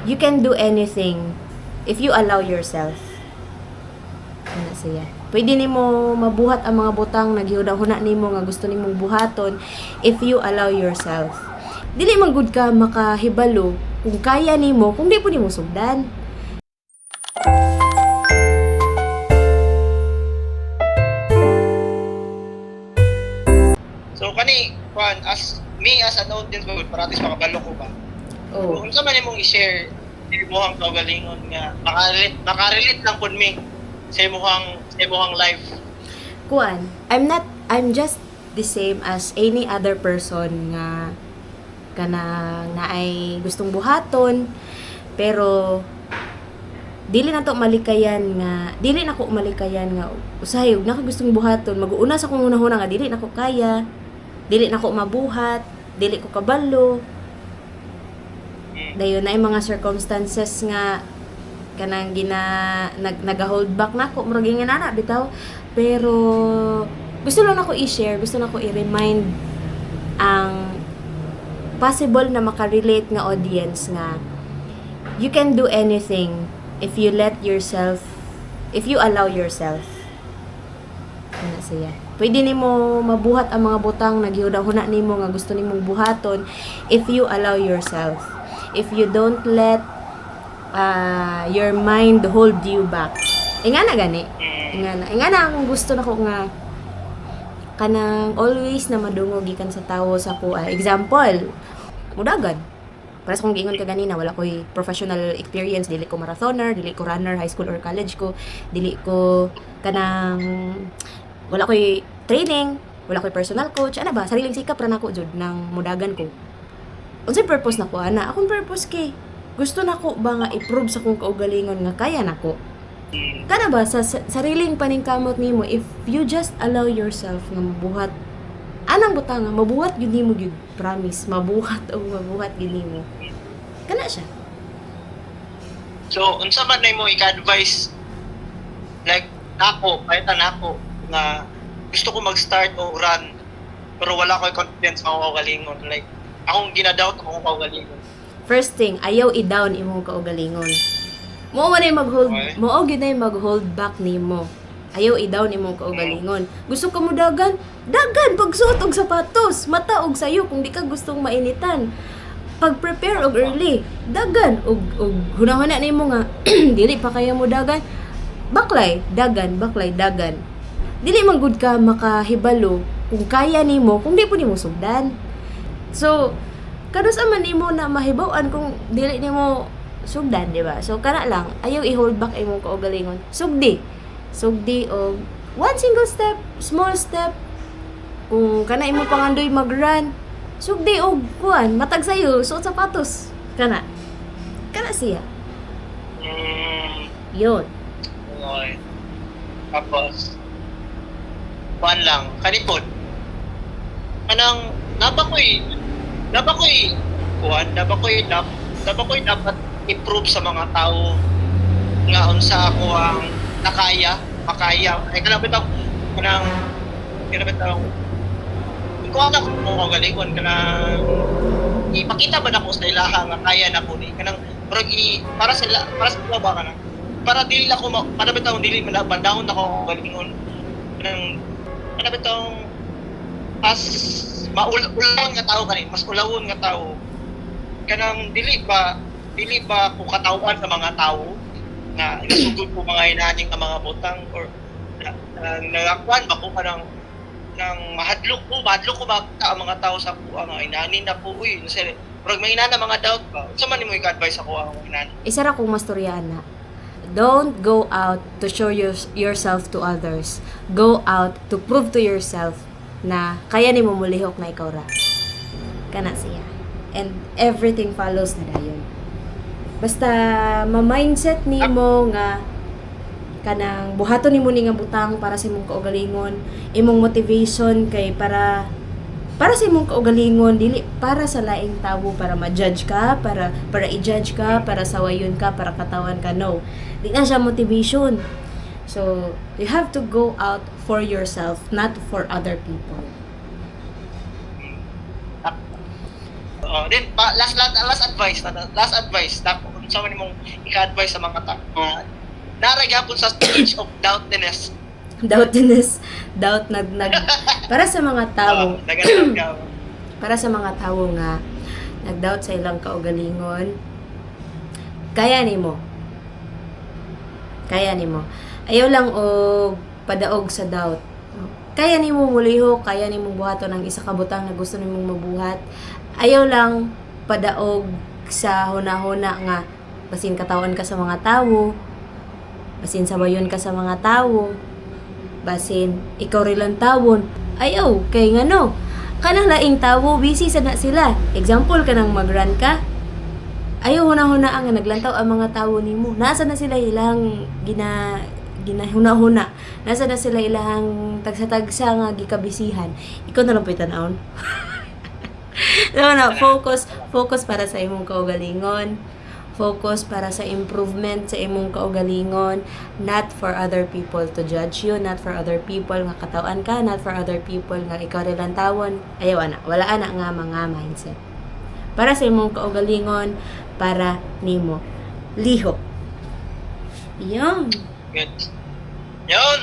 You can do anything if you allow yourself. Ano siya? Pwede nimo mabuhat ang mga butang naghihuna nimo nga gusto nimong buhaton if you allow yourself. Dili man gud ka makahibalo kung kaya nimo, kung di po nimo sugdan. So kani kwan as me as an audience ko paratis makabalo ko ba. Oh. Kung sa man imong i-share imong kaugalingon nga makarelate lang pud mi sa imong life. Kuan, I'm just the same as any other person nga kanang naay gustong buhaton, pero dili na ko malikayan nga usahay ug naka gustong buhaton, mag-uuna sa kung una-una nga dili nako kaya, dili nako mabuhat, dili ko kabalo. Dayon na mga circumstances nga kanang nag-hold back nako murag nga nana bitaw, pero gusto lang ako i-share, gusto na ko i-remind ang possible na makarelate nga audience nga you can do anything if you allow yourself. Ano siya? Pwede nimo mabuhat ang mga butang naghihuna nimo nga gusto nimong buhaton if you allow yourself. If you don't let your mind hold you back. Nga na gani. Nga na ang gusto nako nga kanang always na madungog gikan sa tawo sa kuha. Example, mudagan. Para sa kong giingon ka ganina, wala ko'y professional experience, dili ko marathoner, dili ko runner, high school or college ko, dili ko wala ko'y training, wala ko'y personal coach, ano ba, sariling sikap ra nako jud nang mudagan ko. Unsay purpose nako ana? Akong purpose kay gusto nako ba nga i-prove sa kong kaugalingon nga kaya nako. Kana ba sa sariling paningkamot nimo, if you just allow yourself nga mabuhat anang butang nga mabuhat gyud nimo gyud, promise mabuhat gyud nimo. Kana siya. So unsa man nimo i-advise like nako nga gusto ko mag-start o run pero wala ko'y confidence sa akong kaugalingon, like akong ginadoubt akong kaugalingon. First thing, ayaw i-down imong kaugalingon. Mao man ay mag-hold back nimo. Ayaw i-down imong kaugalingon. Gusto ka mo dagan pagsuot og sapatos, mata og sayo kung di ka gustong mainitan. Pag-prepare og early, dagan og hunahuna nimo nga dili pa kaya mo dagan. Baklay, dagan. Dili man gud ka makahibalo kung kaya nimo, kung di po nimo sugdan. So, kadus man nimo na mahibaw-an kung dili nimo sugdan, di ba? So kana lang, ayaw i-hold back imong kaugalingon. Sugdi og one single step, small step. Kung kana imong pangandoy mag-run, sugdi og kuan, matag sayo, suot sapatos. Kana siya. Yun. Okay. Tapos kuan lang kanipod. Kanang naba ko'y dapat improve sa mga tao nga unsa ako ang makaya ay kanang kung ako mo galingon kanang ipakita ba nako sa ilaha nga kaya nako ni kanang para sa ba kanang para dili ako para bitaw dili manabandahon ako galingon kanang bitaw as maulawon nga tao kani mas ulawon nga tao kanang dili ba ko katawan sa mga tao nga nasugod ko mga hinaning ang mga butang or nagakwan ba ko kanang mahadlok ko ba ang mga tao sa ko ang inanin na po kasi pag may inana mga doubt ba unsa man nimo i-advise ako ang inana Isa ra kong mastoryana. Don't go out to show yourself to others. Go out to prove to yourself na kaya nimo mulihok na ikaw ra. Kana siya. And everything follows na dayon. Basta ma-mindset nimo nga kanang buhaton nimo ni nga butang para sa imong kaugalingon, imong motivation kay para sa imong kaugalingon, dili para sa laing tawo, para ma-judge ka, para i-judge ka, para sawayon ka, para katawan ka. No. Di na siya motivation. So, you have to go out for yourself, not for other people. Then last advice na kung sa man mong ika-advise sa mga tao. Naray gyapon sa stage of doubtness. Doubt para sa mga tao, Nagadaw ka. para sa mga tao nga nag-doubt sa ilang kaugalingon, kaya nimo. Ayaw lang og padaog sa doubt. Kaya nimo mulihok, kaya nimo buhaton ang isa ka butang na gusto nimong mabuhat. Ayaw lang padaog sa hunahuna nga basin katawan ka sa mga tawo, basin sabayon ka sa mga tawo, basin ikaw rin lang tawon. Ayaw, kay ngano? Kanang laing tawo, busy sa na sila. Example, kanang mag-run ka. Ayaw hunahuna ang naglantaw ang mga tawo nimo. Nasa na sila ilang ginahuna-huna. Nasa na sila ilang tagsa-tagsa nga gikabisihan. Ikaw na lang po'y tanawon. Focus para sa imong kaugalingon. Focus para sa improvement sa imong kaugalingon, not for other people to judge you, not for other people nga katawan ka, not for other people nga ikaw rin lang tawon. Ayaw ana, wala ana nga mga mindset. Para sa imong kaugalingon, para nimo lihok. Yun. Good. Yun.